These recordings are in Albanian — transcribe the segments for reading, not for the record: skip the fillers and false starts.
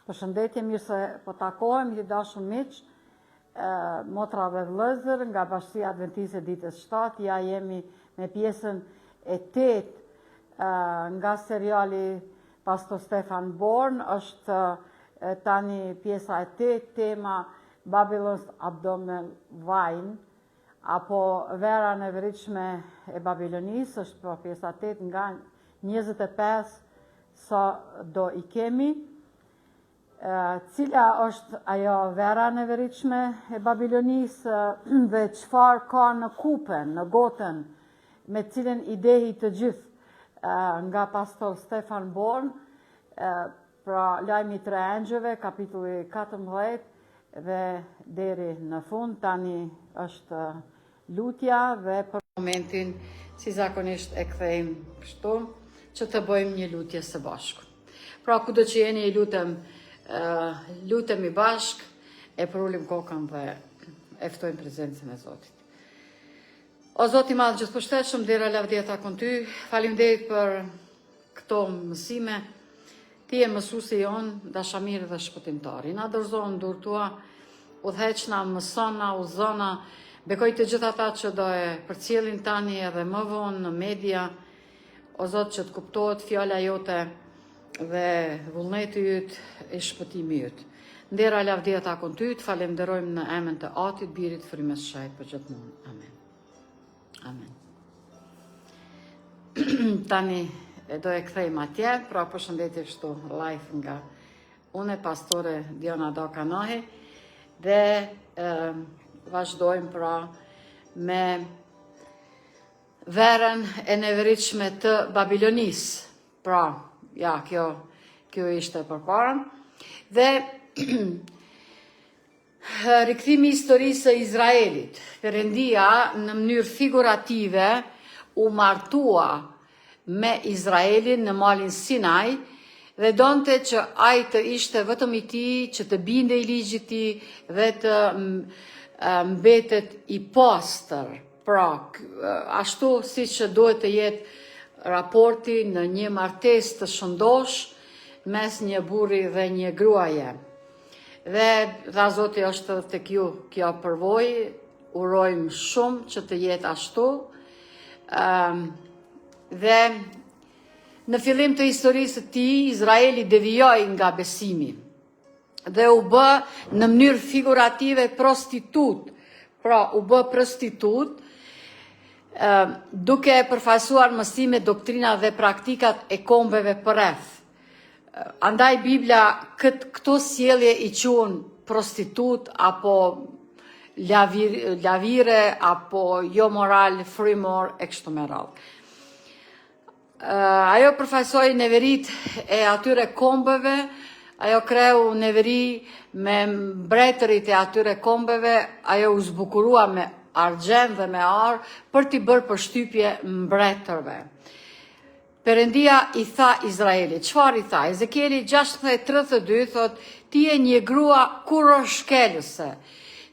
Përshëndetje, mirë se po takohem, i dashur miq, motra dhe vëllezër nga Bashkia Adventiste ditës 7, ja jemi me pjesën e 8 nga seriali Pastor Stefan Born, është tani pjesa e 8, tema Babylon's Abdominal Wine, apo vera në vëritshme e Babilonisë, është pra pjesa 8 nga 25 sa do i kemi. Cila është ajo vera në vëritshme e Babilonisë dhe çfarë ka në kupen, në gotën, me cilën idehi të gjithë nga Pastor Stefan Born, pra lajmi 3 engjëve, kapitulli 14 dhe deri në fund. Tani është lutja dhe për momentin si zakonisht e kthejmë kështu që të bëjmë një lutje së bashku. Pra kudo që jeni, lutemi bashk, e përulim kokën dhe eftojmë prezencën e Zotit. O Zoti i Madh Gjithëpërshtetshëm, dera lavdia takon ty. Faleminderit për këto mësime. Ti je mësuesi jon, dashamir dhe shpëtimtari. Na dorëzon dorë tua, udhëheqna, mësona, udhëzona, bekoj të gjithë ata që do e përcjellin tani edhe më vonë në media. O Zot, që të kuptohet fjala jote dhe vullneti yt e shpëtimi yt. Ndera lavdia takon ty, të falenderojmë në emrin të Atit, Birit, Frymës së Shajt për gjithmonë. Amen. Amen. Tani do e kthejmë atje, pra përshëndetje kështu live nga unë, pastore Diana Dokanohi, dhe vazhdojmë pra me verën e nevëritshme të Babilonisë. Pra, ja, kjo ishte përpara. Dhe rikthimi i historisë së Izraelit. Perëndia në mënyrë figurative u martua me Izraelin në malin Sinai dhe donte që ai të ishte vetëm i tij, që të bindej ligjit të tij dhe të mbetet i pastër. Pra, ashtu siç duhet të jetë raporti në një martesë të shëndosh mes një burri dhe një gruaje. Dhe dha Zoti është tek ju kjo përvojë, urojmë shumë që të jetë ashtu. Dhe në fillim të historisë të tij, Izraeli devijoi nga besimi dhe u bë në mënyrë figurative prostitut. Pra, u bë prostitut, duke përfaqësuar mësime, doktrina dhe praktikat e kombeve përreth. Andaj Biblia këto sjellje i quhen prostitut apo lavire apo jo moral, frymor e kështu me radhë. Ajo përfaqësoi neverit e atyre kombeve, ajo kreu neveri me mbretërit e atyre kombeve, ajo u zbukurua me argjend dhe me ar për t'i bërë përshtypje mbretërve. Perëndia i tha Izraelit, çfarë i tha? Ezekieli 16:32 thot, ti je një grua kurorshkelëse,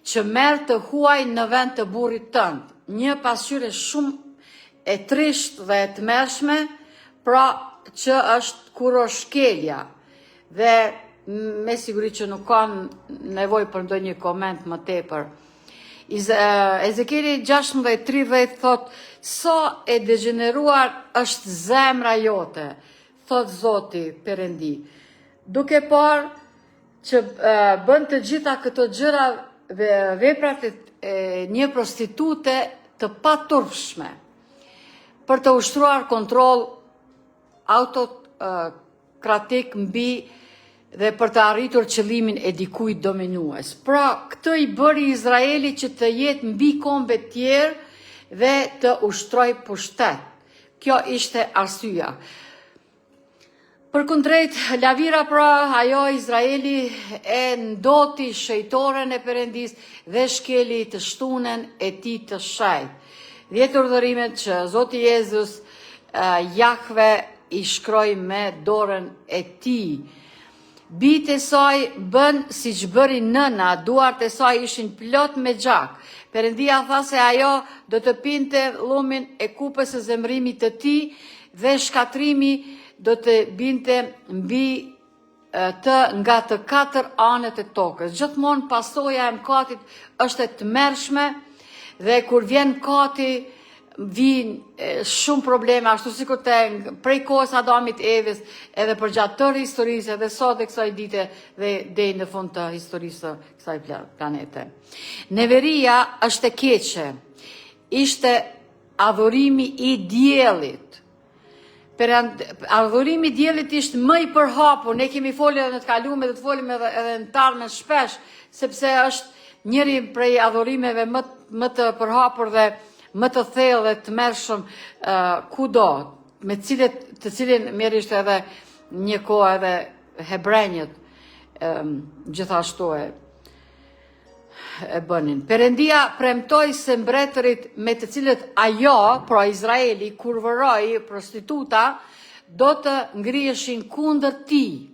që merr të huaj në vend të burrit tënd, një pasqyrë shumë e trisht dhe e tmerrshme, pra që është kurorshkelja. Dhe me siguri që nuk kanë nevojë për ndonjë koment më tepër. Ezekieli 16:30 thot, sa e degeneruar është zemra jote, thot Zoti Perëndi, duke parë që bën të gjitha këto gjëra, veprat e një prostitute të paturpshme, për të ushtruar kontroll autokratik mbi dhe për të arritur qëllimin e dikujt dominues. Pra, këtë i bëri Izraeli që të jetë mbi kombe tjerë dhe të ushtroj pushtet. Kjo ishte arsyeja. Përkundrejt, lavira pra, ajo Izraeli e ndoti shejtoren e Perëndis dhe shkeli të shtunen e tij të shajt. 10 urdhërimet që Zoti Jezus Jahve i shkroi me dorën e tij. Bitë e saj bën siç bëri nëna, duart e saj ishin plot me gjak. Perëndia tha se ajo do të pinte llumin e kupës së zemrimit të tij dhe shkatrimi do të binte mbi nga të 4 anët e tokës. Gjithmonë pasoja e mkatit është e tmerrshme dhe kur vjen mkati vinë shumë probleme, ashtu sikur prej kohës Adamit Evës, edhe për gjatë tërë historisë, edhe sot e kësaj dite dhe deri në fund të historisë kësaj planete. Neveria është e keqe, ishte adhurimi i diellit. Adhurimi i diellit ishte më i përhapur, ne kemi folur edhe në të kaluar dhe të folim edhe në të ardhmen shpesh, sepse është njëri prej adhurimeve më të përhapur dhe më të thellë dhe të mërshëm kudo, me të cilin mirërisht edhe një kohë edhe hebrejnët gjithashtu e bënin. Perëndia premtoi se mbretërit me të cilët ajo, pra Izraeli, kurvëroi prostituta, do të ngriheshin kundër tij.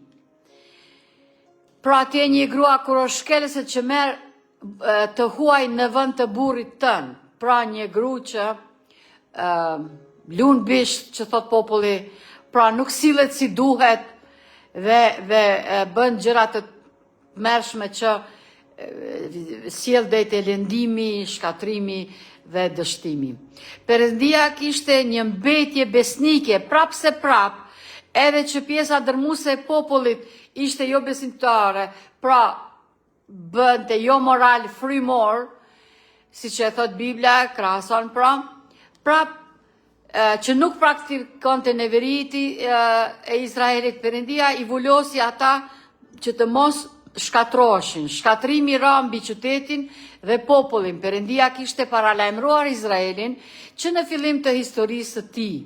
Pra atje një grua kur është shkelëse që merr të huaj në vend të burrit tën. Pra një gru që lun bisht, që thot populli, pra nuk sillet si duhet dhe bën gjëra të mërshme që sjell drejt lëndimi, shkatrimi dhe dështimi. Perëndia kishte një mbetje besnike, prap se prap, edhe që pjesa dërmuese e popullit ishte jo besimtare, pra bënte jo moral frymor, si që e thot Biblia, krahason prap që nuk praktikonte neveriti e Izraelit, Perëndia i vulosi ata që të mos shkatroheshin. Shkatrimi ra mbi qytetin dhe popullin. Perëndia kishte paralajmëruar Izraelin që në fillim të historisë së tij.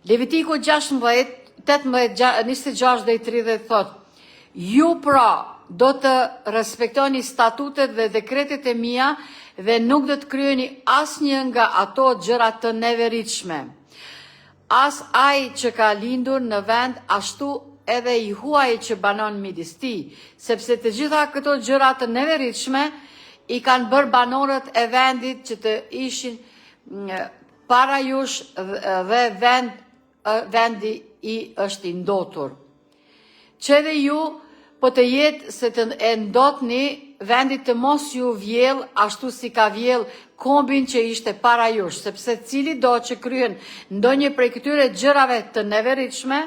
Levitiku 16, 18, 26 dhe 30 thot: ju pra do të respektoni statutet dhe dekretet e mia dhe nuk do të kryeni asnjë nga ato gjëra të neveritshme. As ai që ka lindur në vend, ashtu edhe i huaj që banon midis tij, sepse të gjitha këto gjëra të neveritshme i kanë bërë banorët e vendit që të ishin para jush dhe vendi i është i ndotur. Që edhe ju po të jetë se të ndotni vendit të mos ju vjell ashtu si ka vjell kombin që ishte para jush, sepse cili do që kryen ndonjë prej këtyre gjërave të neveritshme,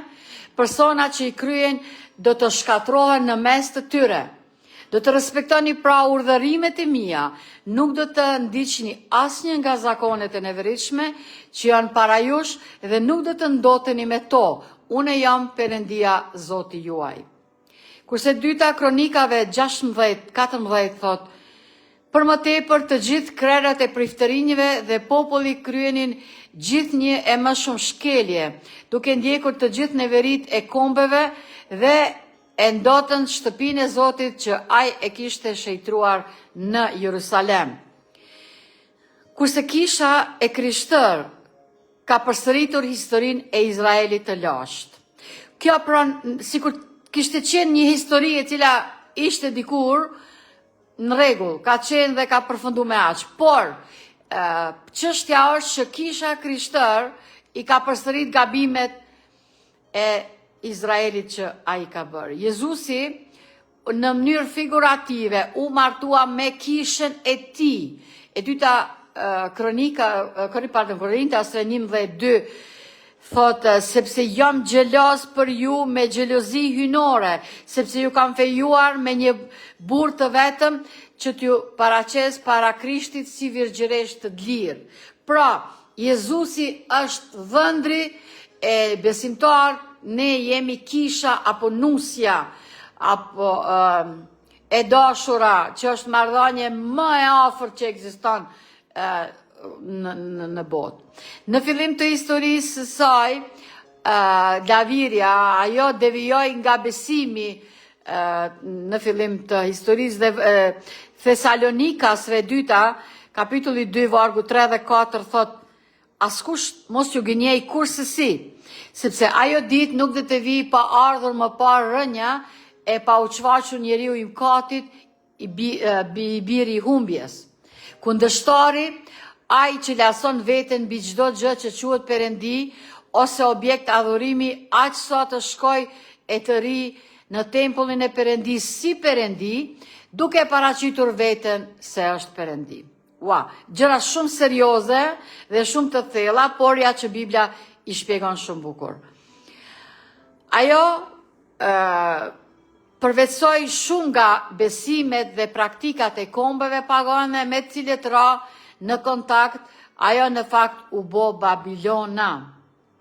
persona që i kryen do të shkatrohen në mes të tyre. Do të respektoni pra urdhërimet e mia, nuk do të ndiqni asnjë nga zakonet e neveritshme që janë para jush dhe nuk do të ndoteni me to. Unë jam Perëndia Zoti juaj. Kurse dyta Kronikave 16:14 thot: për më tepër të gjithë krerët e priftërinjve dhe populli kryenin gjithnjë e më shumë shkelje, duke ndjekur të gjithë neverit e kombeve dhe e ndotën shtëpinë e Zotit që ai e kishte shejtruar në Jerusalem. Kurse kisha e Krishtër ka përsëritur historinë e Izraelit të lashtë. Kjo pra sikur kishte qenë një histori e cila ishte dikur në rregull, ka qenë dhe ka përfunduar me aq. Por çështja është që kisha Krishtër i ka përsërit gabimet e Izraelit që ai ka bërë. Jezusi në mënyrë figurative u martua me kishën e tij. E dyta Korintas 11:2 thotë: sepse jam xheloz për ju me xhelozi hynore, sepse ju kam fejuar me një burr të vetëm që t'ju paraqes para Krishtit si virgjëresh të lirë. Pra, Jezusi është dhëndri e besimtar, ne jemi kisha apo nusja, apo e dashura, që është marrëdhënie më e afërt që ekziston në botë. Në fillim të historisë së saj, Laviria, ajo devijoi nga besimi në fillim të historisë dhe Thesalonikasve dyta, kapitulli 2, vargu 3 dhe 4 thot: askush mos ju gënjej kurrësi, sepse ajo ditë nuk do të vijë pa ardhur më parë rënja e pa u çvaqur njeriu i mkatit, i biri i humbjes. Kundërshtari, ai që lason veten mbi çdo gjë që quhet perëndi ose objekt adhurimi, aq sa të shkoj e të ri në tempullin e Perëndis si Perëndi, duke paraqitur veten se është Perëndi. Gjëra shumë serioze dhe shumë të thella, por ja që Biblia i shpjegon shumë bukur. Ajo përvetsoi shumë nga besimet dhe praktikat e kombeve pagane me të cilët ra në kontakt, ajo në fakt u bo Babilona,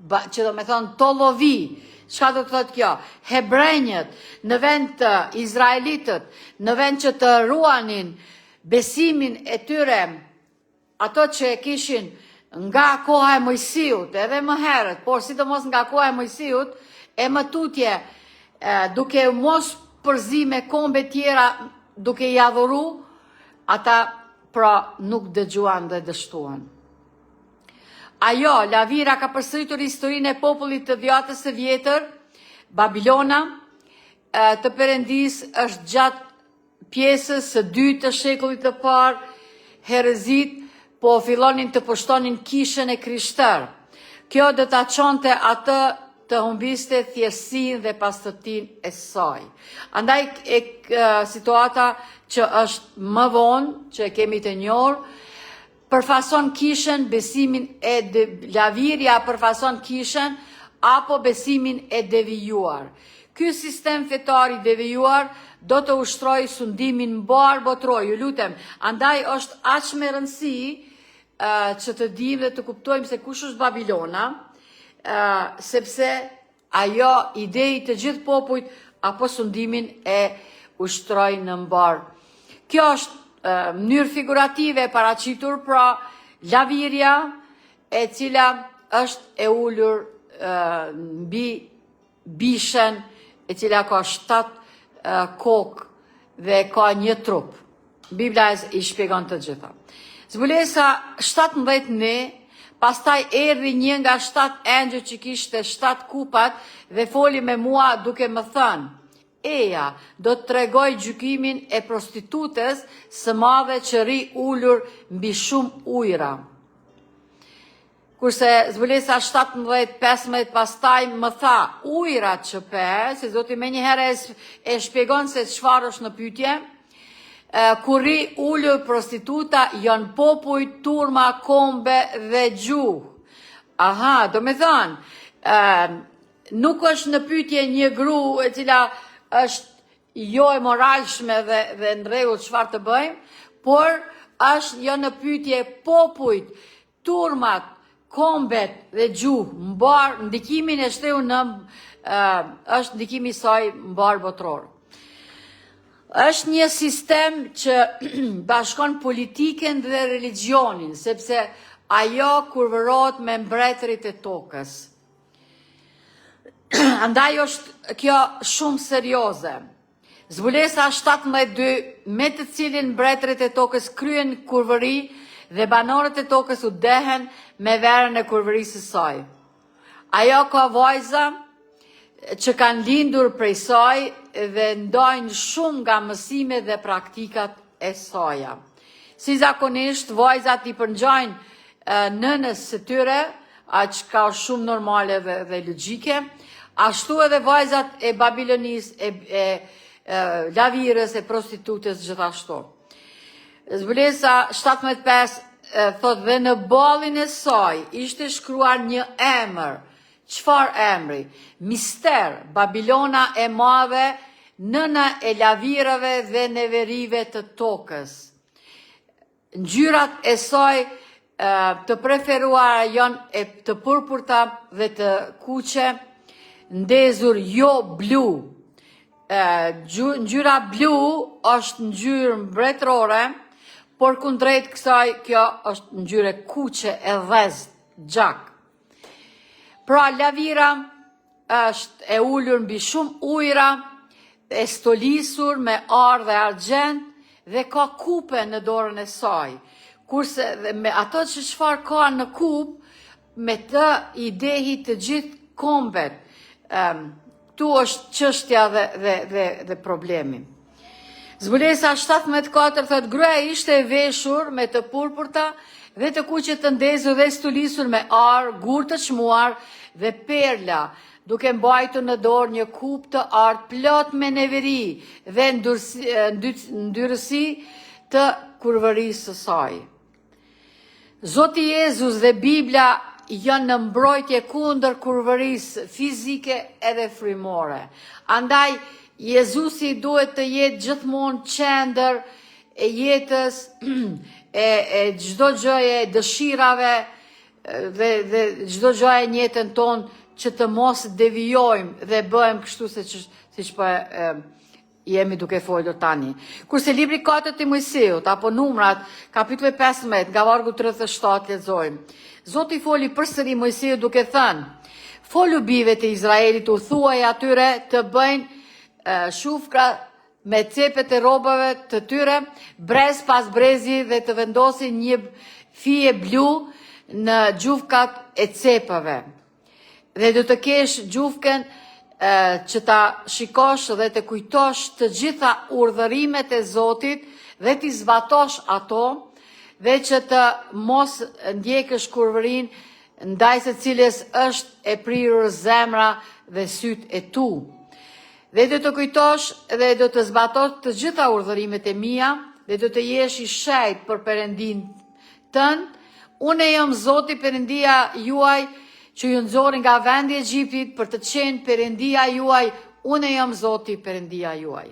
që do me thonë Tollovi. Çka do të thotë kjo? Hebrejnjët në vend të Izraelitët, në vend që të ruanin besimin e tyre, ato që e kishin nga koha e Mojsiut, edhe më herët, por sidomos nga koha e Mojsiut, e më tutje, duke mos përzi me kombe tjera, duke i adhuru, ata pra nuk dëgjuan dhe dështuan. Ajo, lavira ka përsëritur historinë e popullit të dhjatës së vjetër, Babilona, të Perëndis është gjatë pjesës së dytë të shekullit të parë, herezit po fillonin të pushtonin kishën e Krishter. Kjo do ta çonte atë të humbiste thjeshtësinë dhe pastërtinë e saj. Andaj situata që është më vonë, që e kemi të njohur, përfason kishën, besimin e lavirja përfason kishën, apo besimin e devijuar. Ky sistem fetar i devijuar do të ushtrojë sundimin mbar botror, ju lutem. Andaj është aq me rëndësi që të dimë dhe të kuptojmë se kush është Babilona, sepse ajo idei të gjithë popujt apo sundimin e ushtroi në mbar. Kjo është mënyrë figurative e paraqitur, pra lavirja e cila është e ulur mbi bishën e cila ka 7 kokë dhe ka një trup. Biblia i shpjegon të gjitha. Zbulesa 17:1, pastaj erdhi një nga 7 engjëj që kishte 7 kupat dhe foli me mua duke më thënë: Eja, do të tregoj gjykimin e prostitutes së madhe që ri ulur mbi shumë ujëra. Kurse zbulesa 17:15 pastaj më tha, ujërat që pe, se Zoti me njëherë e shpjegon se çfarë është në pyetje, kur ri ulur prostituta, janë popuj, turma, kombe dhe gjuhë. Aha, do me thënë, nuk është në pyetje një gru e cila është jo e moralshme dhe në rregull çfarë të bëjmë, por është jo në pyetje popujt, turmat, kombet dhe gjuhë, mbar ndikimin e shteu në është ndikimi i saj mbar botror. Është një sistem që bashkon politikën dhe religionin, sepse ajo kurvërohet me mbretërit e tokës. Andaj është kjo shumë serioze. Zbulesa 17:2, me të cilin mbretërit e tokës kryen kurvëri dhe banorët e tokës u dehen me verën e kurvërisë së saj. Ajo ka vajza që kanë lindur prej saj dhe ndajnë shumë nga mësimet dhe praktikat e saja. Si zakonisht, vajzat i përngjajnë nënës së tyre, që ka shumë normale dhe logjike, ashtu edhe vajzat e Babilonis, e lavirës, e prostitutës gjithashtu. Zbulesa 17:5 thot, dhe në ballin e saj ishte shkruar një emër. Çfarë emri? Mister, Babilona e madhe, nëna e lavirave dhe neverive të tokës. Ngjyrat e saj të preferuara janë të purpurta dhe të kuqe, ndezur jo blu. Ngjyra blu është ngjyrë mbretërore, por kundrejt kësaj kjo është ngjyrë kuqe e dhezë, gjak. Pra lavira është e ulur mbi shumë ujëra, e stolisur me arë dhe argjend dhe ka kupe në dorën e saj. Kurse me ato që çfarë ka në kup, me të i dehi të gjithë kombet. Tu është çështja dhe problemi. Zbulesa 17:4 thot, gruaja ishte e veshur me të purpurta dhe të kuqe të ndezur dhe stolisur me arë, gur të çmuar dhe perla duke mbajtur në dorë një kup të artë plot me neveri dhe ndyrësi të kurvërisë së saj. Zoti Jezus dhe Biblia janë në mbrojtje kundër kurvërisë fizike edhe frymore. Andaj, Jezusi duhet të jetë gjithmonë qendër e jetës, e çdo gjëje, dëshirave dhe çdo gjëje në jetën tonë që të mos devijojmë dhe bëhem kështu siç po jemi duke folur tani. Kurse libri 4 të Mojsiut apo Numrat, kapitulli 15, nga vargu 37 lexojmë. Zoti foli përsëri Mojsiut duke thënë: "Folu bijve të Izraelit, u thuaj atyre të bëjnë shufra me cepet e rrobave të tyre, brez pas brezi dhe të vendosin një fije blu në gjufkat e cepave. Dhe do të kesh gjufken që ta shikosh dhe të kujtosh të gjitha urdhërimet e Zotit dhe t'i zbatosh ato dhe që të mos ndjekësh kurvërin ndaj se cilës është e prirur zemra dhe syt e tu. Dhe do të kujtosh dhe do të zbatosh të gjitha urdhërimet e mia dhe do të jesh i shejt për Perëndin tënd. Unë jam Zoti Perëndia juaj që ju nxori nga vendi i Egjiptit për të qenë Perëndia juaj. Unë jam Zoti Perëndia juaj."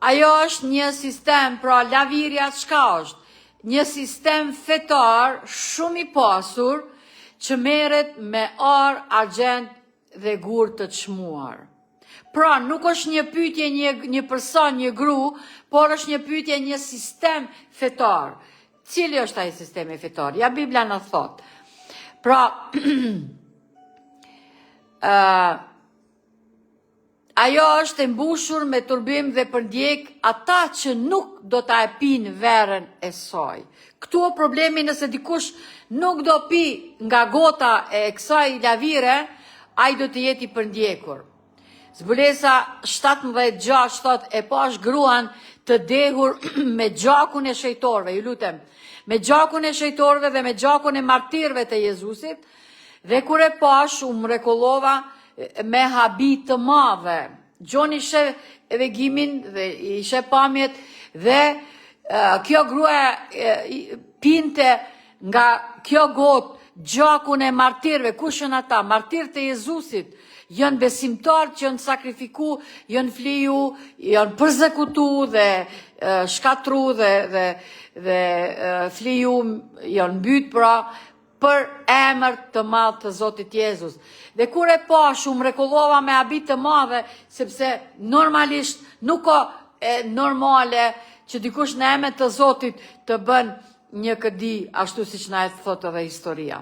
Ajo është një sistem, pra lavirja çka është? Një sistem fetar shumë i pasur që merret me or, argjend dhe gur të çmuar. Pra, nuk është një pyetje një person, një gru, por është një pyetje një sistem fetar. Cili është ai sistemi fetar? Ja Biblia në thot. Pra, ajo është e mbushur me turbim dhe përndjek ata që nuk do ta e pinë verën e saj. Këtu o problemi nëse dikush nuk do pi nga gota e kësaj lavire, ai do të jeti përndjekur. Zbulesa 17:6 thot: "E pash gruan të dehur me gjakun e shejtorëve", ju lutem, me gjakun e shejtorëve dhe me gjakun e martirëve të Jezusit, dhe kur e pash u mrekullova me habi të madhe. Gjoni ishe vegimin dhe ishe pamjet dhe kjo grua pinte nga kjo gotë gjakun e martirëve. Kush janë ata? Martirët e Jezusit. Janë besimtarë që janë sakrifiku, janë fliju, janë përzekutu dhe shkatru dhe fliju, janë mbyt pra për emër të madh të Zotit Jezus. Dhe kur e pash u mrekullova me habit të madhe, sepse normalisht nuk ka normale që dikush në emër të Zotit të bën një këdi ashtu siç na e thotë edhe historia.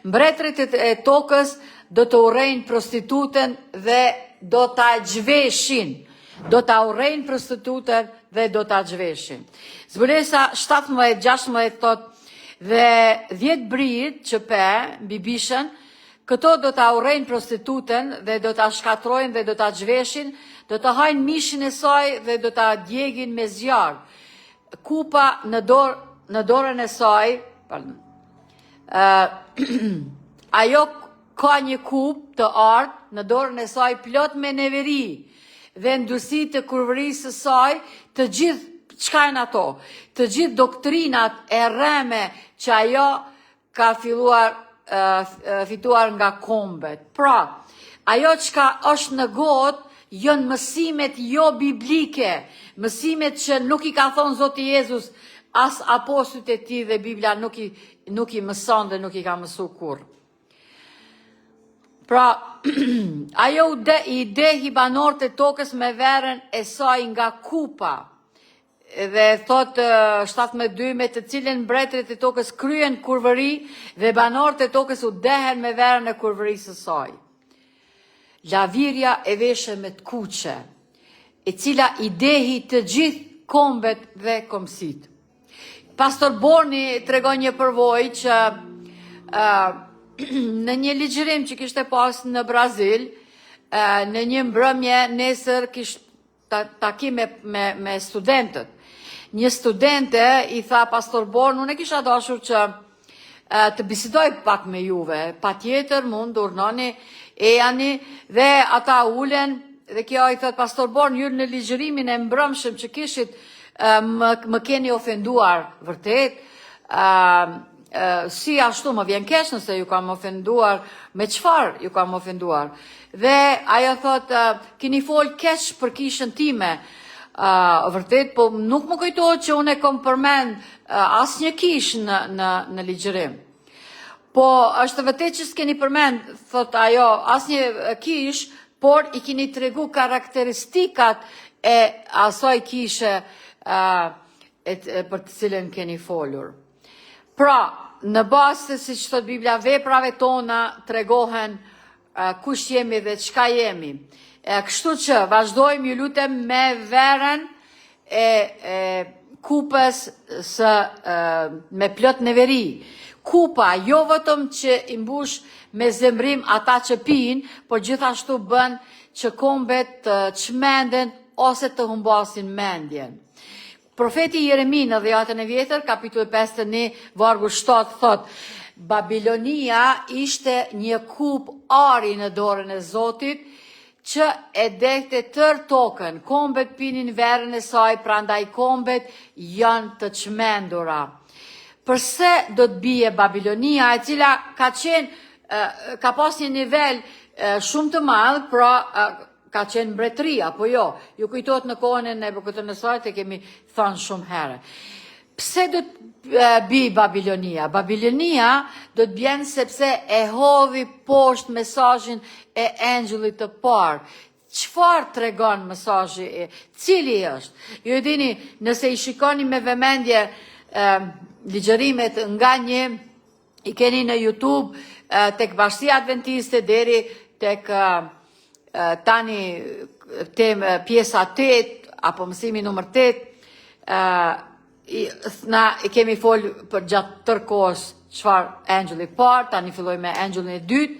Mbretërit e tokës do të urrejnë prostitutën dhe do ta zhveshin. Do ta urrejnë prostitutën dhe do ta zhveshin. Zbulesa 17:16 thotë: "Dhe 10 brit që pe mbi bishën, këto do ta urrejnë prostitutën dhe do ta shkatrojnë dhe do ta zhveshin, do të hajnë mishin e saj dhe do ta djegin me zjarr. Kupa në dorën e saj, ajo ka një kup të artë në dorën e saj plot me neveri dhe ndërsi të kurvërisë së saj, të gjithë çka janë ato? Të gjithë doktrinat e rreme që ajo ka filluar fituar nga kombet. Pra, ajo çka është në gotë janë mësimet jo biblike, mësimet që nuk i ka thonë Zoti Jezus as apostujt e tij dhe Biblia nuk i mëson dhe nuk i ka mësu kurrë. Pra, ajo i dehi banorët e tokës me verën e saj nga kupa. Dhe thot 17:2, me të cilën mbretërit e tokës kryen kurvëri dhe banorët e tokës u dehen me verën e kurvërisë së saj. Lavirja e veshë me të kuqe, e cila i dehi të gjithë kombet dhe komsit. Pastor Borni tregon një përvojë që në një ligjërim që kishte pas në Brazil, në një mbrëmje nesër kishte takim me studentët. Një studente i tha Pastor Born: "Unë kisha dashur që të bisedoj pak me juve. Pa tjetër mund urnoni Ejani dhe ata ulen dhe kjo i thot Pastor Born, ju në ligjërimin e mbrëmshëm që kishit më keni ofenduar vërtet, si ashtu më vjen keq nëse ju kam ofenduar, me çfarë ju kam ofenduar. Dhe ajo thot, keni fol keq për kishën time, vërtet, po nuk më kujtohet që unë e kom përmend asnjë kish në ligjërim. Po është vërtet që s'keni përmend, thot ajo, asnjë kish, por i keni tregu karakteristikat e asaj kishe për të cilën keni folur. Pra, në bazë se si që thot Biblia, veprave tona tregohen kush jemi dhe çka jemi. Kështu që vazhdojmë, ju lutem, me verën e kupës me plot neveri. Kupa, jo vetëm që i mbush me zemrim ata që pinë, por gjithashtu bën që kombet të çmenden ose të humbasin mendjen. Profeti Jeremi në Dhjetën e Vjetër, kapitulli 51, vargu 7 thot, Babilonia ishte një kup ari në dorën e Zotit, që e dehte tër tokën, kombet pinin verën e saj, prandaj kombet janë të çmendura. Përse do të bie Babilonia, e cila ka pas një nivel shumë të madh, pra ka qenë mbretëria, apo jo? Ju kujtohet në kohën e Nebukadnezarit e kemi thënë shumë herë. Pse do të bi Babilonia? Babilonia do të bjen sepse e hodhi poshtë mesazhin e engjullit të parë. Çfarë tregon mesazhi? Cili është? Ju e dini, nëse i shikoni me vëmendje ligjërimet nga një, i keni në YouTube, tek Bashkia Adventiste deri tek tani pjesa 8 apo mësimi numër 8, na i kemi fol për gjatë tërë kohës çfarë engjulli i parë, tani filloj me engjëllin e dytë.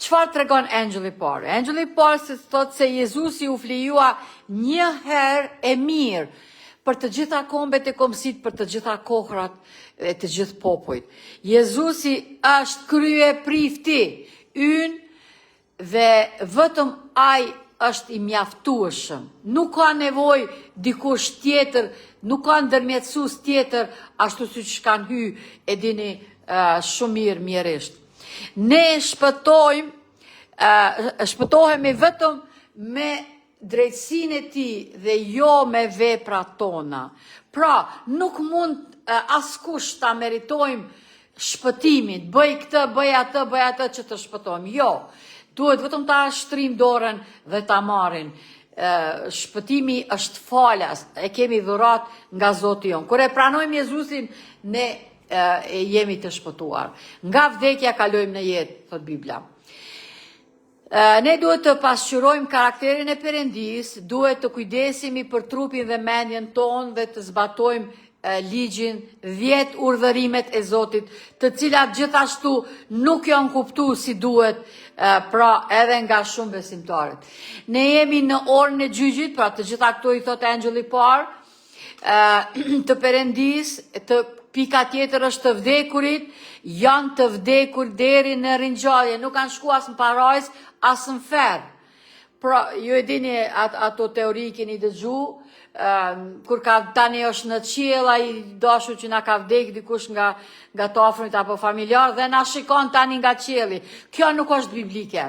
Çfarë tregon engjulli i parë? Engjulli i parë se thot se Jezusi u flijua një herë e mirë për të gjitha kombet e komsit, për të gjitha kohrat e të gjithë popujt. Jezusi është krye prifti ynë dhe vetëm ai është i mjaftueshëm. Nuk ka nevojë dikush tjetër, nuk ka ndërmjetësues tjetër, ashtu siç kanë hyrë, e dini shumë mirë mjerisht. Ne shpëtohemi vetëm me drejtsinë e tij dhe jo me veprat tona. Pra, nuk mund askush ta meritojmë shpëtimin, bëj këtë, bëj atë që të shpëtojmë. Jo, duhet vetëm ta shtrim dorën dhe ta marrin. Shpëtimi është falas, e kemi dhurat nga Zoti jon. Kur e pranojmë Jezusin, ne jemi të shpëtuar. Nga vdekja kalojmë në jetë, thot Biblia. Ne duhet të pasqyrojmë karakterin e Perëndis, duhet të kujdesemi për trupin dhe mendjen tonë dhe të zbatojmë ligjin, 10 urdhërimet e Zotit, të cilat gjithashtu nuk janë kuptuar si duhet, pra edhe nga shumë besimtarët. Ne jemi në orën e gjyqit, pra të gjitha këto i thot engjulli i parë të Perëndis, të pika tjetër është të vdekurit, janë të vdekur deri në ringjallje, nuk kanë shkuar as në parajs, as në ferr. Pra, ju e dini ato teori keni dëgju, kur tani është në qiell ai dashur që na ka vdek dikush nga të afërmit apo familjar dhe na shikon tani nga qielli. Kjo nuk është biblike.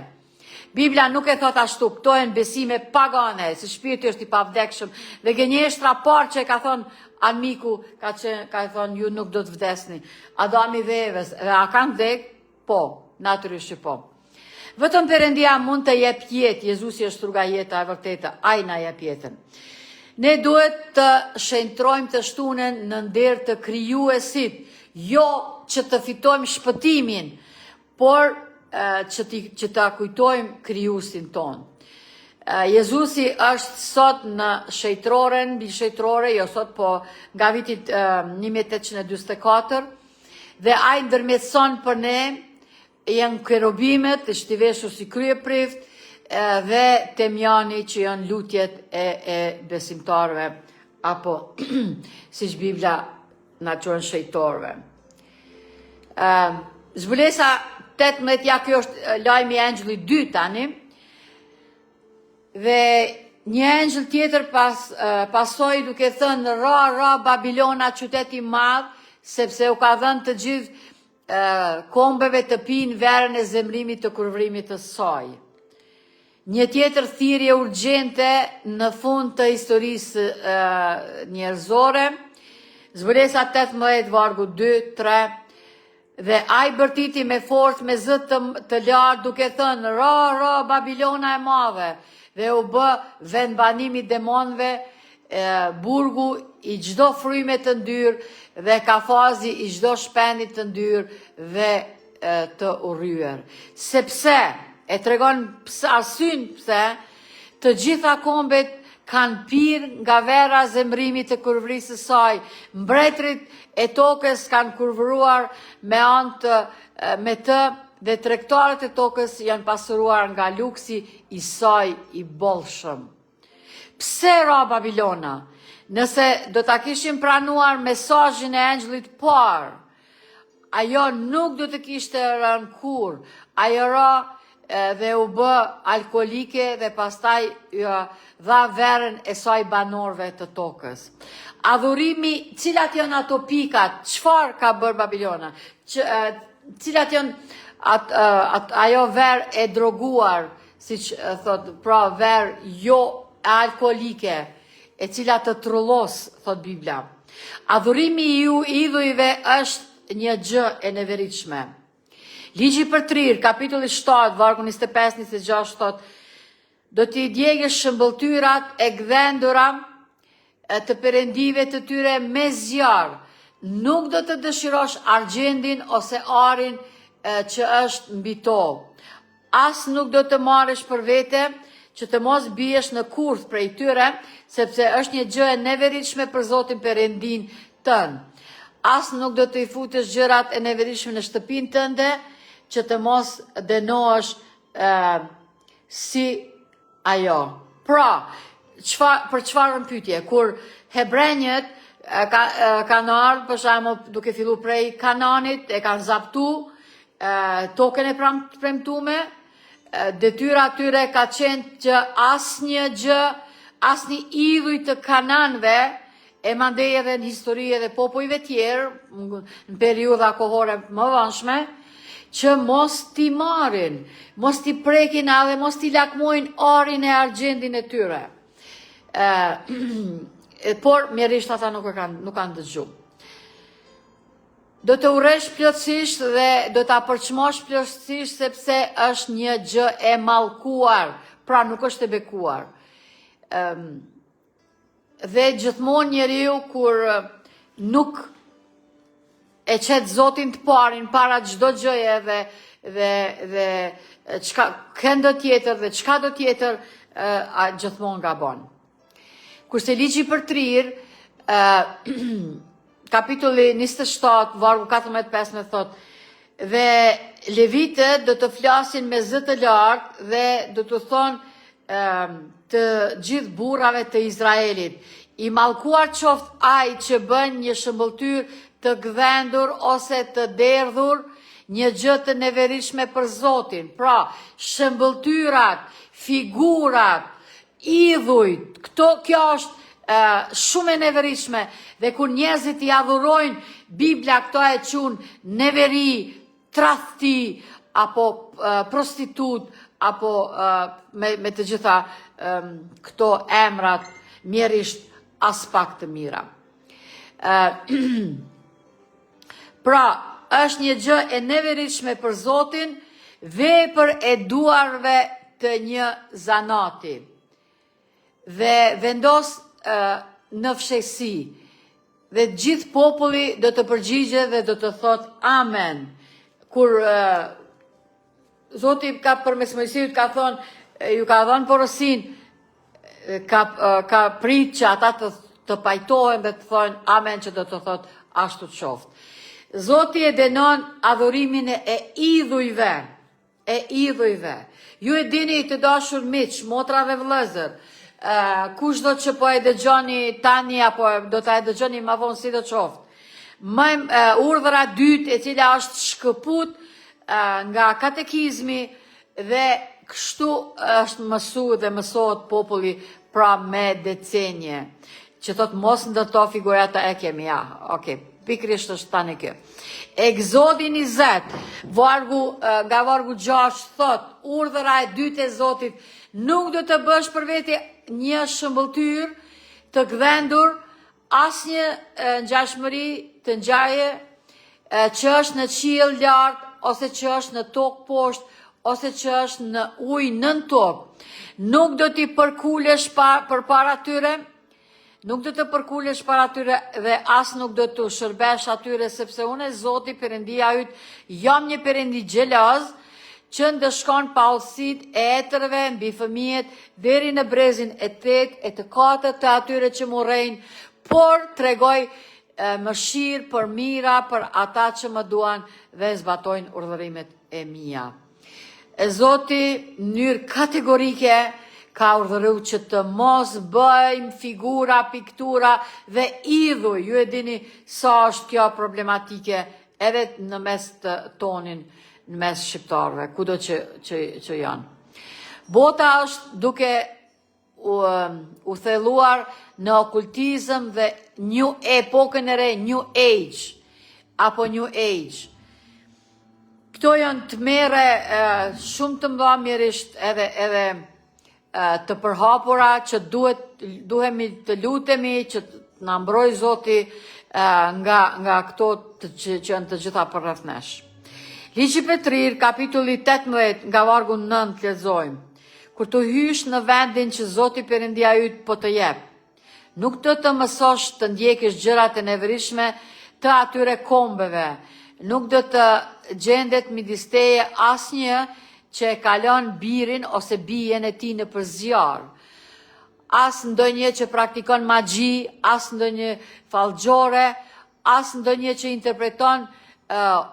Biblia nuk e thot ashtu, këto janë besime pagane, se shpirti është i pavdekshëm. Dhe gënjeshtra parë që ka thonë Armiku, ka thonë ju nuk do të vdesni. Adami dhe Evës, a kanë vdek? Po, natyrisht që po. Vetëm Perëndia mund të jep jetë, Jezusi është rruga jeta e vërtetë, ai na jep jetën. Ne duhet të shenjtrojmë të shtunën në nder të krijuesit, jo që të fitojmë shpëtimin, por që ta kujtojmë krijuesin ton. Jezusi është sot në shejtroren, mbi shejtrore, jo sot, po nga vitit 1844, dhe ai ndërmjetëson për ne, janë kerubimet, të shtiveshur si krye prift, dhe temjani që janë lutjet e besimtarve, apo si që Biblia na quhen shejtorve. Zbulesa 18, ja kjo është lajmi i Angjëllit 2 tani, dhe një angjëll tjetër pasoi duke thënë, ra Babilona, qyteti madh, sepse u ka dhënë të gjithë kombeve të pinë verën e zemrimit të kurvrimit të saj. Një tjetër thirrje urgjente në fund të historisë njerëzore, Zbulesa 18, vargu 2, 3, dhe ai bërtiti me forcë me zë të lartë duke thënë, ra Babilona e madhe, dhe u bë vendbanimi demonëve, burgu i çdo fryme të ndyrë dhe kafazi i çdo shpendit të ndyrë dhe të urryer. Sepse e tregon arsyn pse të gjitha kombet kanë pirë nga vera zemrimit të kurvrisë së saj. Mbretërit e tokës kanë kurvëruar me të dhe tregtarët e tokës janë pasuruar nga luksi i saj i bollshëm. Pse ra Babilona? Nëse do ta kishim pranuar mesazhin e angjëllit parë, ajo nuk do të kishte rënë kurrë. Ajo ra dhe u bë alkolike dhe pastaj dha verën e saj banorëve të tokës. Adhurimi, cilat janë ato pikat? Çfarë ka bërë Babilona? Cilat janë ajo verë e droguar, siç thot, pra verë jo alkolike, e cila të trullos, thot Bibla. Adhurimi i idhujve është një gjë e neveritshme. Ligji për trirë, kapitulli 7, vargu 25-26, thot, do t'i djegësh shëmbëltyrat e gdhendura të perëndive të tyre me zjarr. Nuk do të dëshirosh argjendin ose arin që është mbi to. As nuk do të marrësh për vete që të mos biesh në kurth prej tyre, sepse është një gjë e neveritshme për Zotin Perëndin tënd. As nuk do të i futesh gjërat e neveritshme në shtëpinë tënde, që të mos dënohesh si ajo. Pra, për çfarë pyetje? Kur hebrenjët kanë ardhur, për shembull, duke filluar prej Kananit, e kanë zaptu tokën e premtuar, detyra atyre ka qenë që asnjë gjë, asnjë idhuj të Kananëve, e mandej edhe në histori edhe popujve tjerë, në periudha kohore më vonshme, që mos t'i marrin, mos t'i prekin edhe mos t'i lakmojnë arin e argjendin e tyre. Por mjerisht ata nuk kanë dëgju. Do të urresh plotësisht dhe do ta përçmosh plotësisht sepse është një gjë e mallkuar, pra nuk është e bekuar. Dhe gjithmonë njeriu kur nuk e qet Zotin të parin para çdo gjëje dhe çka këndo tjetër dhe çka do tjetër, gjithmonë gabon. Kurse ligji për trirë, kapitulli 27, vargu 14-15 thot, dhe levitët do të flasin me zë të lartë dhe do të thonë të gjithë burrave të Izraelit, i mallkuar qoftë ai që bën një shëmbëltyr të gdhendur ose të derdhur, një gjë të neveritshme për Zotin. Pra, shëmbëltyrat, figurat, idhujt, kjo është shumë e neveritshme, dhe kur njerëzit i adhurojnë, Biblia këto e qunë neveri, tradhti, apo prostitut, apo me të gjitha këto emrat mjerisht as pak të mira. Pra, është një gjë e neveritshme për Zotin, vepër e duarve të një zanati. Dhe vendos në fshehsi. Dhe gjithë populli do të përgjigjet dhe do të thot amen. Kur Zoti ka përmes Mojsiut ka thonë, ju ka dhënë porosin, ka prit që ata të pajtohen dhe të thonë amen, që do të thot ashtu të qoftë. Zoti e dënon adhurimin e idhujve, Ju e dini të dashur miq, motra dhe vëllezër, kushdo që po e dëgjoni tani apo do ta e dëgjoni më vonë si do qoftë. Urdhëra dytë e cila është shkëput nga katekizmi dhe kështu është mësu dhe mësohet populli pra me decenje. Që thot mos ndërto figurata e kemi, ja, okej. Pikrisht është tani kjo. Egzodi 20, nga vargu 6 thot, urdhëra e dytë e Zotit, nuk do të bësh për veti një shëmbëltyr të gdhendur, asnjë ngjashmëri të ngjaje që është në qiell lart, ose që është në tokë poshtë, ose që është në ujë nën tokë. Nuk do t'i përkulesh përpara tyre, nuk do të përkulesh para tyre dhe as nuk do të shërbesh atyre, sepse unë Zoti Perëndia yt jam një Perëndi xheloz që ndëshkon paullësitë e etërve mbi fëmijët deri në brezin e 8 e të 4 të atyre që morrejnë, por tregoj mëshirë për mira për ata që më duan dhe zbatojnë urdhërimet e mia. Zoti në mënyrë kategorike ka urdhëruar që të mos bëjmë figura, piktura dhe idhuj. Ju e dini sa është kjo problematike edhe në mes të tonin, në mes shqiptarëve, kudo që janë. Bota është duke u thelluar në okultizëm dhe epokën e re, New Age, apo New Age. Këto janë të mere shumë të mëdha mirërisht edhe të përhapura që duhemi të lutemi që na mbroj Zoti nga këto që janë të gjitha përreth nesh. Ligji Petrir, kapitulli 18, nga vargu 9 lexojmë. Kur të hysh në vendin që Zoti Perëndia yt po të jep, nuk të mësosh të ndjekësh gjërat e nevoshme të atyre kombeve, nuk do të gjendet midis teje asnjë që e kalon birin ose bijen e tij në përzjarr. As ndonjë që praktikon magji, as ndonjë fallxhore, as ndonjë që interpreton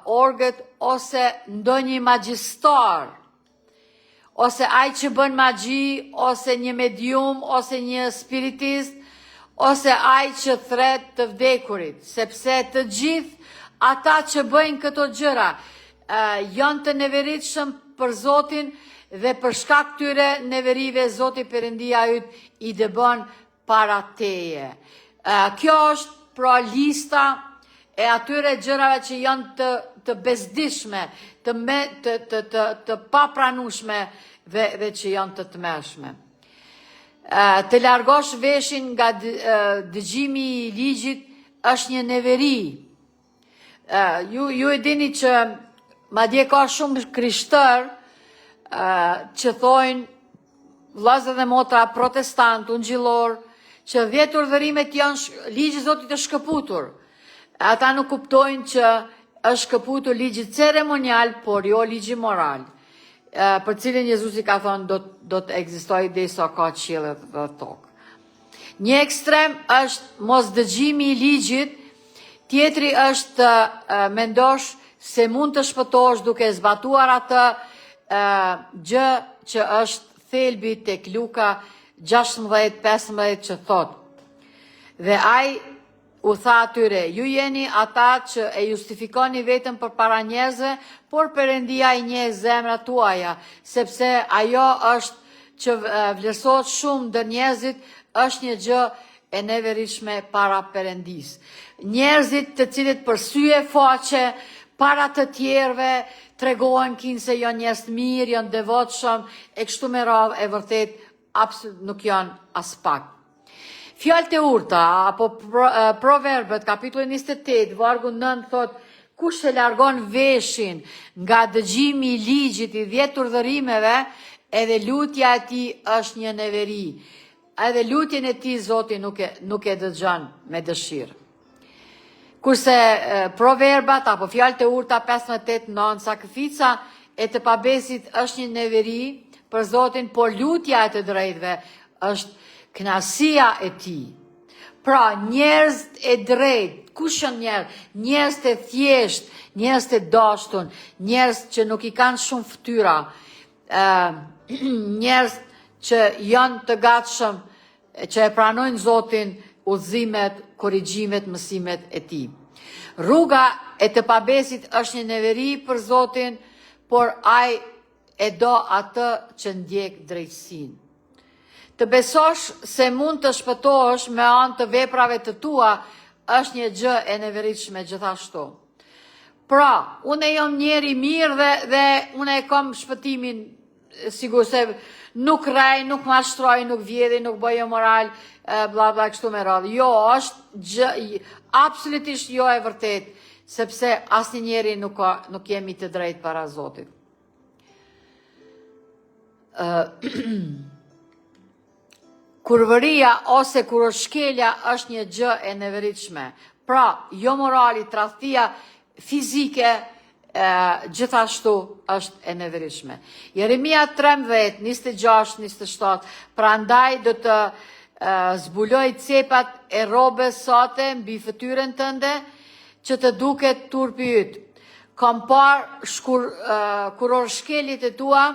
orgët ose ndonjë magjistar, ose ai që bën magji, ose një medium, ose një spiritist, ose ai që thret të vdekurit, sepse të gjithë ata që bëjnë këto gjëra janë të neveritshëm për Zotin dhe për shkak këtyre neverive Zoti Perëndia yt i dëbon para teje. Kjo është pra lista e atyre gjërave që janë të bezdishme, të papranueshme dhe që janë të tmerrshme. Të largosh veshin nga dëgjimi i ligjit është një neveri. Ju e dini që madje ka shumë krishterë që thojnë vllazër dhe motra protestant, ungjillor, që 10 urdhërimet janë ligji i Zotit të shkëputur. Ata nuk kuptojnë që është shkëputur ligji ceremonial, por jo ligji moral, për cilin Jezusi ka thënë do të ekzistojë derisa ka qiell dhe tokë. Një ekstrem është mos dëgjimi i ligjit, tjetri është mendosh se mund të shpëtosh duke zbatuar atë gjë që është thelbi tek Luka 16:15 që thot. Dhe ai u tha atyre, ju jeni ata që e justifikoni vetëm përpara njerëzve, por Perëndia i njeh zemrat tuaja, sepse ajo është që vlerësohet shumë ndër njerëzit është një gjë e neveritshme para Perëndis. Njerëzit të cilët për sy e faqe para të tjerëve tregohen se janë njerëz të mirë, janë devotshëm, e kështu me radhë, e vërtet absolut nuk janë as pak. Fjalët e urta apo Proverbët kapitulli 28 vargu 9 thot, kush e largon veshin nga dëgjimi i ligjit i 10 urdhërimeve, edhe lutja e tij është një neveri. Edhe lutjen e tij Zoti nuk e dëgjon me dëshirë. Kurse proverbat apo fjalët e urta 15:8 sakrifica e të pabesit është një neveri për Zotin, por lutja e të drejtëve është kënaqësia e tij. Pra njerëz e drejtë, kush janë njerëz? Njerëz të thjesht, njerëz të dashur, njerëz që nuk i kanë shumë fytyra, njerëz që janë të gatshëm, që e pranojnë Zotin, udhëzimet, korrigjimet, mësimet e tij. Rruga e të pabesit është një neveri për Zotin, por ai e do atë që ndjek drejtësinë. Të besosh se mund të shpëtohesh me anë të veprave të tua është një gjë e neveritshme gjithashtu. Pra, unë jam njeri mirë dhe unë e kam shpëtimin, sigur se nuk rej, nuk mashtroj, nuk vjedhi, nuk bëjë moral, bla bla kështu me radhë. Jo, është gjë, absolutisht jo e vërtet, sepse asnjë njeri nuk jemi të drejtë para Zotit. Kurvëria ose kurorshkelja është një gjë e neveritshme. Pra, jo morali, tradhtia fizike gjithashtu është e neveritshme. Jeremia 13, 26, 27, prandaj do të zbuloj cepat e rrobës sate mbi fytyrën tënde, që të duket turpi yt. Kam parë kurorshkelit e tua,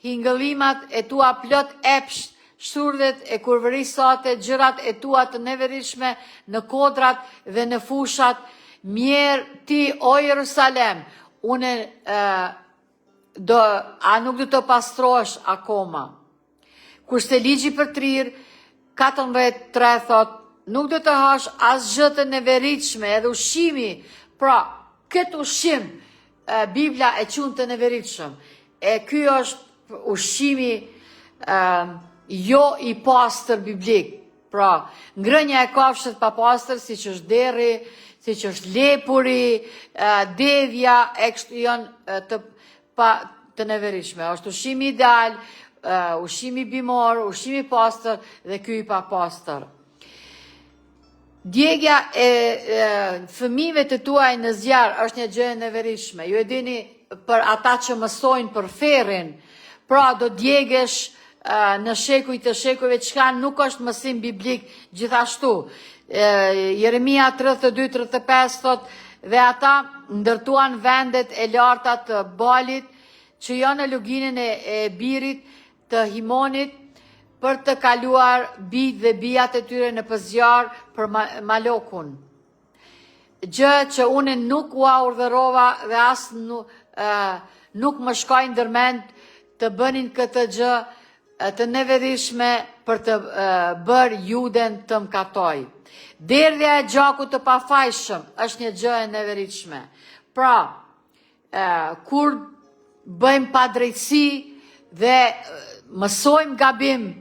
hingëllimat e tua plot epsh, shurdhet e kurvërisë sate, gjërat e tua të neveritshme në kodrat dhe në fushat. Mjerë ti, o Jerusalem, a nuk do të pastrohesh akoma. Kurse ligji për trirë, 14:3 thot, nuk do të hash asgjë të neveritshme, edhe ushqimi. Pra, këtë ushqim, Biblia e qunë të neveritshëm. E ky është ushqimi jo i pastër biblik. Pra, ngrënja e kafshët pa pastër, si që është deri, si që është lepuri, devja, e kështu janë të neveritshme. Është ushqimi ideal, ushqimi bimor, ushqimi pastër dhe ky i pa pastër. Djegja e fëmijëve të tuaj në zjarr është një gjë e neveritshme. Ju e dini për ata që mësojnë për ferrin, pra do djegesh në shekuj të shekujve, çka nuk është mësim biblik gjithashtu. Jeremia 32-35 thot, dhe ata ndërtuan vendet e larta të Balit, që janë në luginën e birit të Himonit, për të kaluar bijt dhe bijat e tyre në pëzjar për Malokun. Gjë që unë nuk ua urdhërova dhe as nuk më shkoj ndërmend të bënin këtë gjë të neveritshme për të bërë Juden të mkatoj. Derdhja e gjakut të pafajshëm është një gjë e neveritshme. Pra, kur bëjmë padrejtësi dhe mësojmë gabim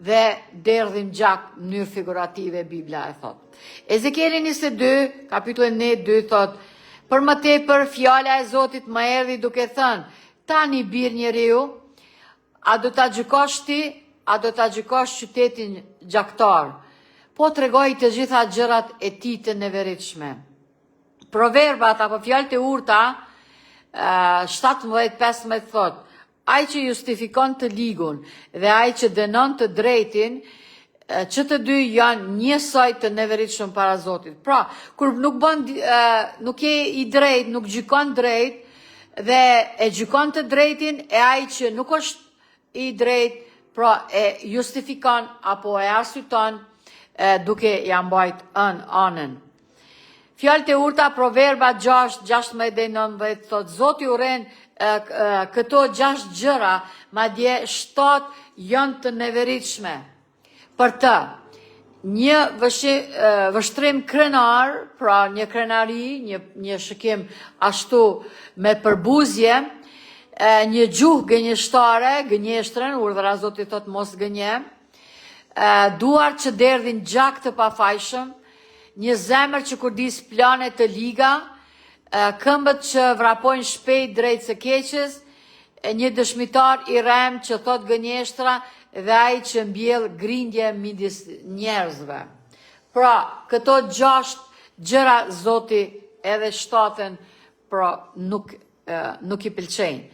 dhe derdhim gjak në mënyrë figurative, Biblia e thot. Ezekieli 22, kapitullin 1-2 thot, për më tepër fjala e Zotit më erdhi duke thënë, tani bir njeriu, a do ta gjykosh ti, a do ta gjykosh qytetin gjaktar? Po tregoj të gjitha gjërat e tij të neveritshme. Proverbat apo fjalët e urta 17:15 thot, ai që justifikon të ligun dhe ai që dënon të drejtin, që të dy janë njësoj të neveritshëm para Zotit. Pra, kur nuk je i drejt, nuk gjykon drejt dhe e gjykon të drejtin, e ai që nuk është i drejt, pra e justifikon apo e arsyeton duke ja mbajt anën. Fjalët e urta Proverba 6:16-19 thot, Zoti urren këto 6 gjëra, madje 7 janë të neveritshme. Për të, një vështrim krenar, pra një krenari, një shikim ashtu me përbuzje, një gjuhë gënjeshtare, gënjeshtrën, urdhëra Zotit thot mos gënje, duar që derdhin gjak të pafajshëm, një zemër që kurdis plane të liga, këmbët që vrapojnë shpejt drejt së keqes, një dëshmitar i rem që thot gënjeshtra dhe ai që mbjell grindje midis njerëzve. Pra, këto 6 gjëra Zoti edhe 7-ën, pra nuk i pëlqejnë.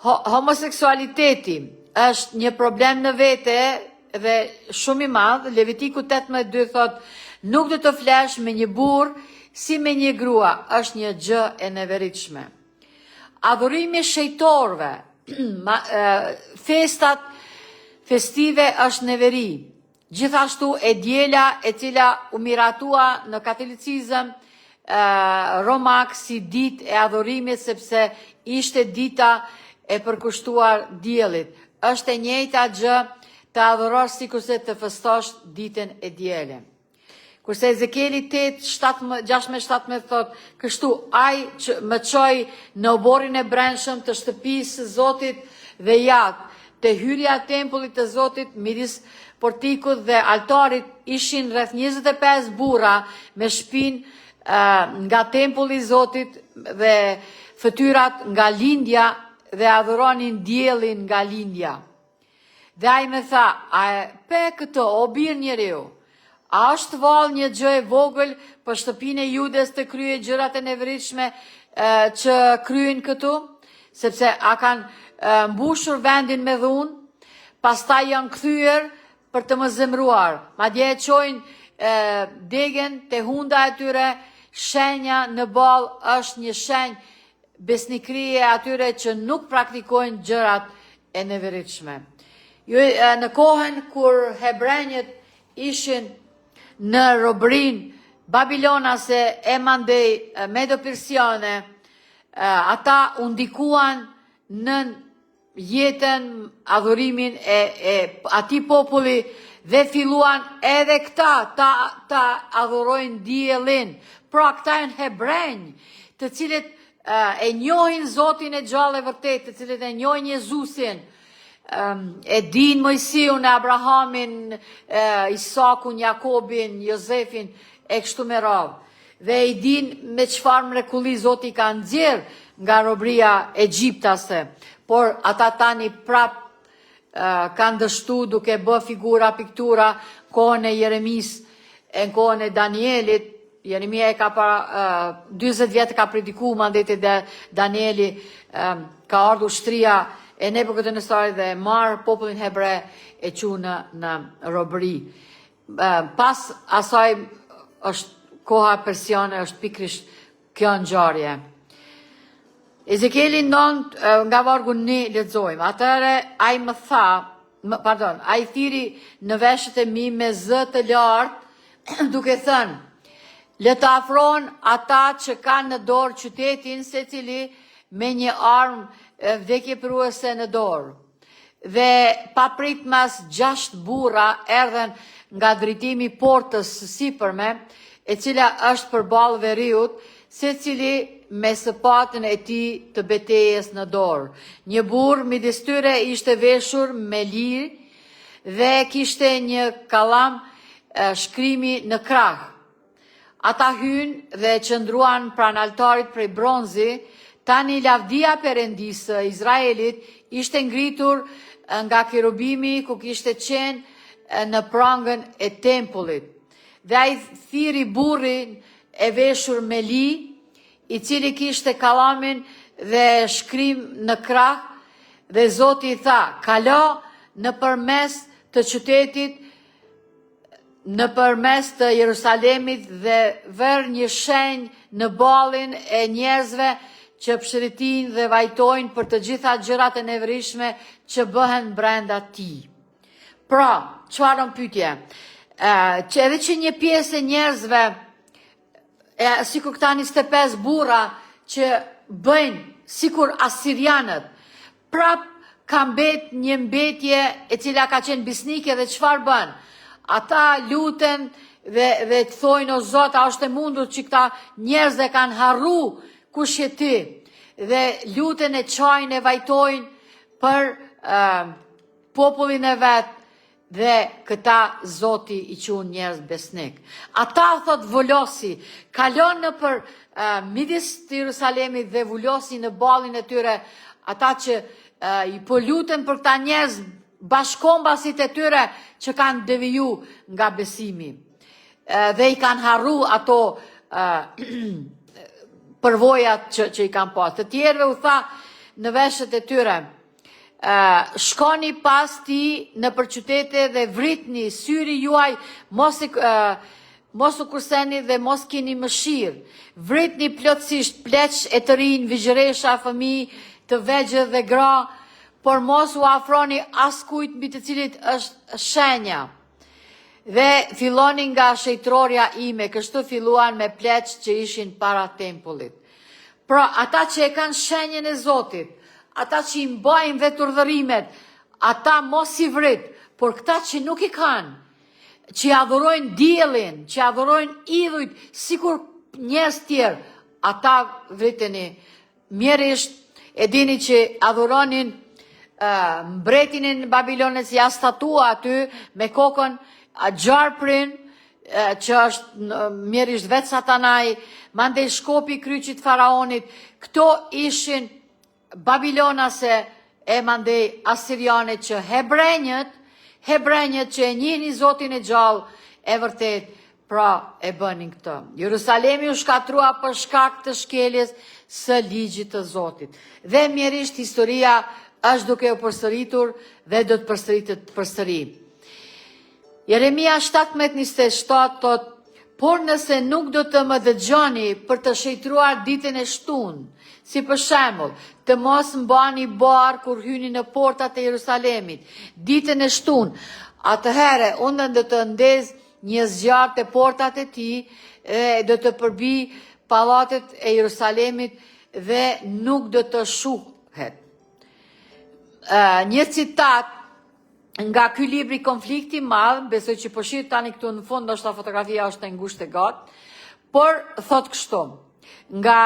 Homoseksualiteti është një problem në vete dhe shumë i madh. Levitiku 18:2 thot, nuk do të flesh me një burr si me një grua, është një gjë e neveritshme. Adhurimi shejtorëve, festat festive është neveri. Gjithashtu e djela e cila u miratua në katolicizëm Romak si ditë e adhurimit, sepse ishte dita e përkushtuar diellit. Është e njëjta gjë të adhurosh sikurse të festosh ditën e diellit. Kurse Ezekieli 8:16-17 thot, kështu ai që më çoi në oborrin e brendshëm të shtëpisë së Zotit dhe jatë, te hyrja e tempullit të Zotit, midis portikut dhe altarit ishin rreth 25 burra me shpinë nga tempulli i Zotit dhe fytyrat nga lindja dhe adhuronin diellin nga lindja. Dhe ai më tha, a pe këto, o bir njeriu, a është vallë një gjë e vogël për shtëpinë e Judes të kryej gjërat e neveritshme që kryen këtu, sepse a kanë mbushur vendin me dhunë, pastaj janë kthyer për të më zemruar. Madje e çojnë degen te hunda e tyre, shenja në ball është një shenjë besnikrie atyre që nuk praktikojnë gjërat e neveritshme. Në kohën kur hebrejët ishin në robërin babilonase e mandej medo-persiane, ata u ndikuan në jetën, adhurimin e atij populli dhe filluan edhe këta ta adhurojnë diellin. Pra këta janë hebrejnë, të cilët e njohin Zotin e gjallë e vërtet, të cilët e njohin Jezusin, e din Mojsiun, Abrahamin, Isakun, Jakobin, Jozefin, e kështu me radhë. Dhe i din me çfarë mrekulli Zoti ka nxjerr nga robëria egjiptase. Por ata tani prap kanë dështu duke bë figura, piktura, kohën e Jeremis, e në kohën e Danielit. Jeremia e ka para 20 vjetë ka prediku mandete dhe Danieli ka ardhur shtria e Nebukadnesari dhe marë popullin hebre e qunë në robëri. Pas asaj është koha persiane, është pikrisht kjo ngjarje. Ezekieli 9 nga vargu 1 lexojmë. Atëre ai më tha, ai thiri në veshët e mi me zë të lartë, duke thënë, le të afron ata që kanë në dorë qytetin, secili me një armë vdekjepëruese në dorë. Dhe pa prit mas 6 burra erdhen nga dritimi portës së sipërme, e cila është përballë veriut, secili me sapatën e tij të betejës në dorë. Një burr midis tyre ishte veshur me lirë dhe kishte një kallam shkrimi në krah. Ata hynë dhe qëndruan pranë altarit prej bronzi. Tani lavdia perëndisë Izraelit ishte ngritur nga kerubimi ku kishte qenë në prangën e tempullit. Dhe ai thiri burrin e veshur me li, i cili kishte kallamin dhe shkrim në krah, dhe Zoti i tha, kalo në përmes të qytetit, në përmes të Jerusalemit dhe vër një shenjë në ballin e njerëzve që pshëritin dhe vajtojnë për të gjitha gjërat e neverishme që bëhen brenda tij. Pra, çfarë pyetje? Që edhe që një pjesë e njerëzve, sikur këta 25 burra që bëjnë sikur asirianët, prap ka mbet një mbetje e cila ka qenë besnike dhe çfarë bën? Ata luten dhe të thojnë, o Zot, a është e mundur që këta njerëz dhe kanë harru kush je ti, dhe luten e çajnë e vajtojnë për popullin e vet, dhe këta Zoti i qunë njerëz besnik. Ata, thot, vullosi, kalon në për midis të Jerusalemit dhe vullosi në ballin e tyre, ata që i po luten për këta njerëz bashkombasit e tyre që kanë deviju nga besimi. Dhe i kanë harru ato përvojat që i kanë pas. Të tjerëve u tha në veshët e tyre, shkoni pas ti në për qytete dhe vritni syri juaj, mos u kurseni dhe mos keni mëshirë. Vritni plotësisht pleq e të rinj, vigjëresha, fëmijë, të vegjël dhe gra, por mos u afroni as kujt mbi të cilit është shenja. Dhe fillonin nga shejtrorja ime, kështu filluan me pleq që ishin para tempullit. Pra, ata që e kanë shenjën e Zotit, ata që i mbajnë dhe urdhërimet, ata mos i vrit, por këta që nuk i kanë, që adhurojnë diellin, që adhurojnë idhujt, sikur njerëz tjerë, ata vriteni. Mjerisht, e dini që adhuronin mbretin e Babilonit, ja statua aty, me kokën gjarprin, që është mjerisht vetë satanaj, mandej shkopi kryqit faraonit, këto ishin babilonase e mandej asirianet që hebrenjët që e njihnin Zotin e gjallë, e vërtet, pra e bënin këtë. Jerusalemi u shkatrua për shkak të shkeljes së ligjit të Zotit. Dhe mjerisht historia është duke u përsëritur dhe do të përsëritet përsëri. Jeremia 17:27 thot, por nëse nuk do të më dëgjoni për të shejtruar ditën e shtunë, si për shembull, të mos mbani barë kur hyni në portat e Jerusalemit, ditën e shtunë, atëhere unë do të ndez një zjarr te portat e tij, do të përbi pallatet e Jerusalemit dhe nuk do të shuhet. Një citat nga ky libri Konflikti i Madh, besoj që po shihet tani këtu në fund, ndoshta fotografia është e ngushtë e gat, por thot kështu, nga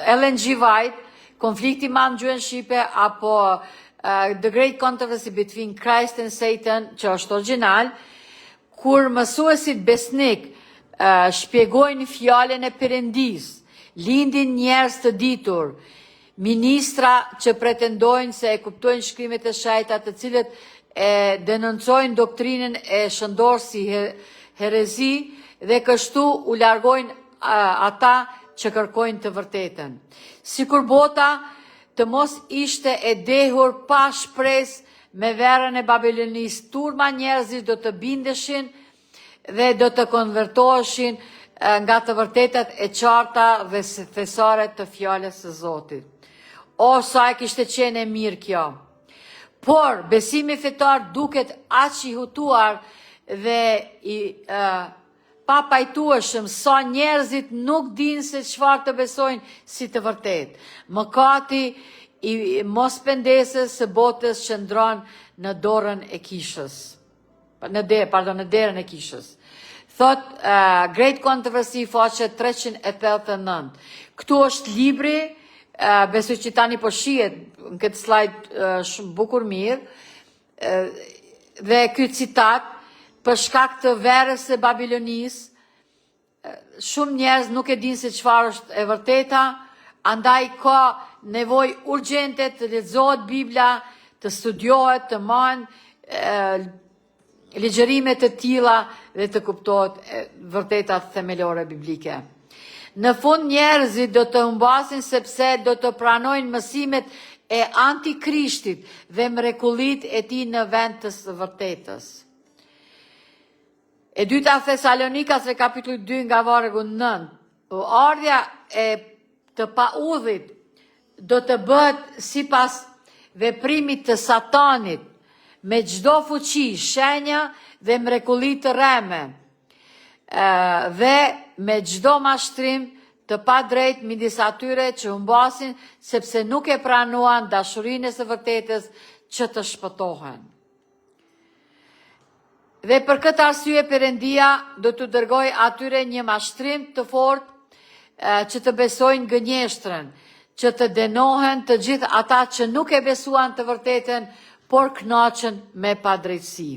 Ellen G. White, Konflikti i Madh në gjuhën shqipe, apo The Great Controversy Between Christ and Satan, që është original, kur mësuesit besnik shpjegojnë fjalën e Perëndis, lindin njerëz të ditur, ministra që pretendojnë se e kuptojnë shkrimet e shajta, të cilët e denoncojnë doktrinën e shëndorë si herezi dhe kështu u largojnë ata që kërkojnë të vërtetën. Sikur bota të mos ishte e dehur pa shpresë me verën e Babilonisë, turma njerëzit do të bindeshin dhe do të konvertoheshin nga të vërtetat e qarta dhe thesare të fjalës së Zotit. O, sa e kishte qenë e mirë kjo. Por, besimi fetar duket aq i hutuar dhe i papajtueshëm sa njerëzit nuk dinë se çfarë të besojnë si të vërtet. Mëkati i mos pendesës së botës qëndron në dorën e kishës. Në derën e kishës. Thot Great Controversy, faqe 389. Këtu është libri, besoj që tani po shihet në këtë slide shumë bukur mirë, dhe ky citat, për shkak të verës së Babilonisë, shumë njerëz nuk e dinë se çfarë është e vërteta, andaj ka nevojë urgjente të lexohet Bibla, të studiohet, të mahen ligjërime të tilla dhe të kuptohet vërtetat themelore biblike. Në fund njerëzit do të humbasin sepse do të pranojnë mësimet e antikrishtit dhe mrekullit e tij në vend të së vërtetës. E dyta Thesalonikasve kapitulli 2 nga vargu 9. Ardha e të paudhit do të bëhet sipas veprimit të Satanit, me çdo fuqi, shenja dhe mrekulli të rreme, dhe me çdo mashtrim të padrejt midis atyre që humbasin sepse nuk e pranuan dashurinë së vërtetës që të shpëtohen. Dhe për këtë arsye Perëndia do të dërgoj atyre një mashtrim të fortë që të besojnë gënjeshtrën, që të dënohen të gjithë ata që nuk e besuan të vërtetën, por kënaqen me padrejtësi.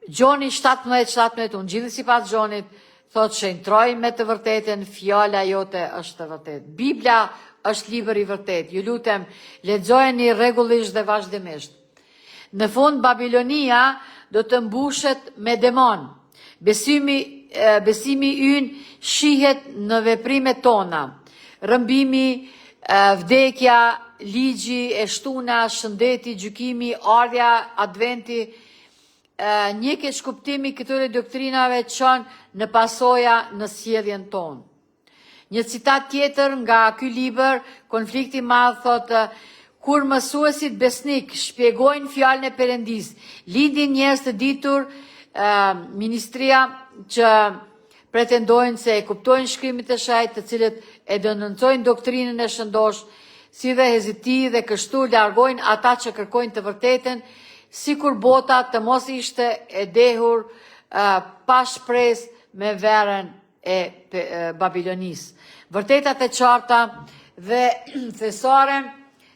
Gjoni 17:17, unë gjithë sipas Gjonit, thot shenjtroj me të vërtetën, fjala jote është e vërtetë. Bibla është libër i vërtetë. Ju lutem, lexojeni rregullisht dhe vazhdimisht. Në fund Babilonia do të mbushet me demon. Besimi ynë shihet në veprimet tona. Rëmbimi, vdekja, ligji, e shtuna, shëndeti, gjykimi, ardha, adventi, një keq kuptimi këtyre doktrinave çon në pasoja në sjelljen tonë. Një citat tjetër nga ky libër, Konflikti i Madh, thotë, kur mësuesit besnik shpjegojnë fjalën e Perëndis, lindin njerëz të ditur, ministria që pretendojnë se e kuptojnë shkrimin e shajt, të cilët e denoncojnë doktrinën e shëndosh, si dhe heziti dhe kështu largojnë ata që kërkojnë të vërtetën, sikur bota të mos ishte e dehur pa shpresë me verën e Babilonisë. Vërtetat e qarta dhe thesare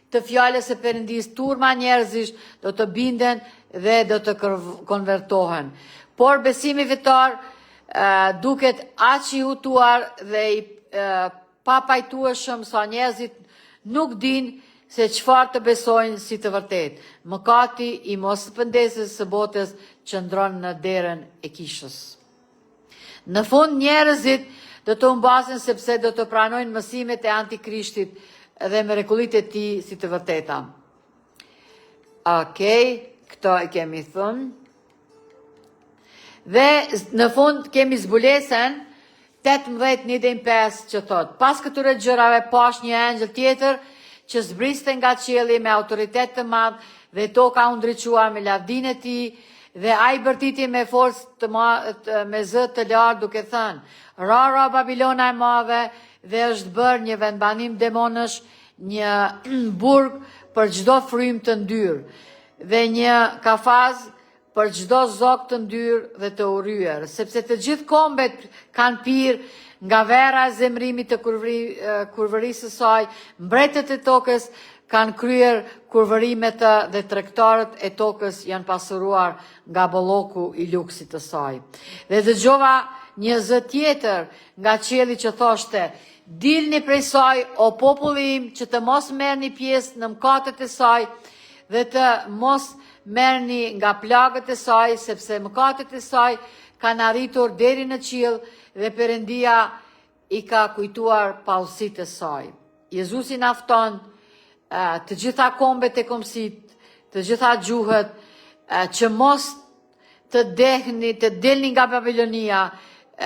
të fjalës e Perëndis, turma njerëzish do të binden dhe do të konvertohen. Por besimi fetar duket aq i hutuar dhe i papajtueshëm sa njerëzit nuk din se çfarë të besojnë si të vërtet. Mëkati i mospëndesës së botës qëndron në derën e kishës. Në fund njerëzit do të humbasen sepse do të pranojnë mësimet e Antikrishtit dhe mrekullitë e tij si të vërteta. Okej, këto e kemi thënë. Dhe në fund kemi zbulesën 18:1-5 që thot: pas këtyre gjërave pash një engjëll tjetër që zbriste nga qielli me autoritet të madh dhe toka u ndriçua me lavdinë e tij dhe ai bërtiti me forcë me zë të lartë duke thënë: Ra Babilona e madhe, dhe është bërë një vendbanim demonësh, një burg për çdo frymë të ndyrë dhe një kafaz për çdo zog të ndyrë dhe të urryer, sepse të gjithë kombet kanë pirë nga vera e zemrimit të kurvërisë së saj, mbretët e tokës kanë kryer kurvërimet dhe tregtarët e tokës janë pasuruar nga bolloku i luksit të saj. Dhe dëgjova një zë tjetër nga qielli që thoshte: dilni prej saj, o populli im, që të mos merrni pjesë në mëkatet e saj dhe të mos merrni nga plagët e saj, sepse mëkatet e saj kanë arritur deri në qiell dhe Perëndia i ka kujtuar pallësitë e saj. Jezusi na fton të gjitha kombet e komsit, të gjitha gjuhët, që mos të delni nga Babilonia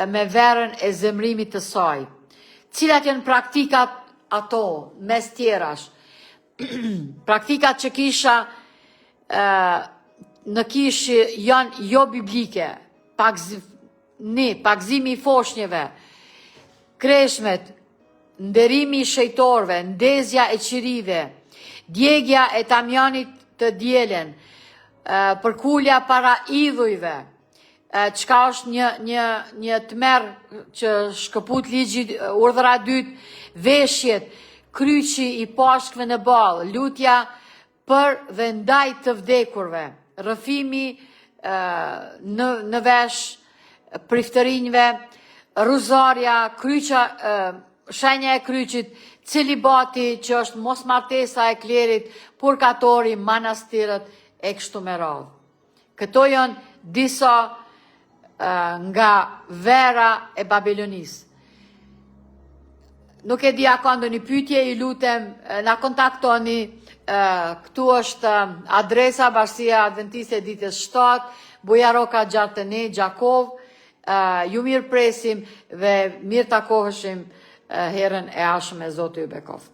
me verën e zemrimit të saj. Cilat janë praktikat ato, mes tjerash? Praktikat që kisha në kishë janë jo biblike, pagzimi i foshnjeve, kreshmet, nderimi i shejtorve, ndezja e qirive, djegja e tamjanit të dielen, përkulja para idhujve, çka është një tmerr që shkëput ligji urdhra 2, veshjet, kryqi i pashkve në ballë, lutja për dhe ndaj të vdekurve, rrëfimi në vesh priftërinjve, ruzarja, kryqa, shenja e kryqit, celibati që është mosmartesa e klerit, purgatori, manastirët e kështu me radhë. Këto janë disa nga vera e Babilonisë. Nuk e di a ka ndonjë pyetje, i lutem na kontaktoni. Këtu është adresa Bashkia Adventiste e Ditës 7, Buja Roka 61, Gjakov. Ju mirë presim dhe mirë takoheshim herën e ardhshme, Zoti ju bekoft.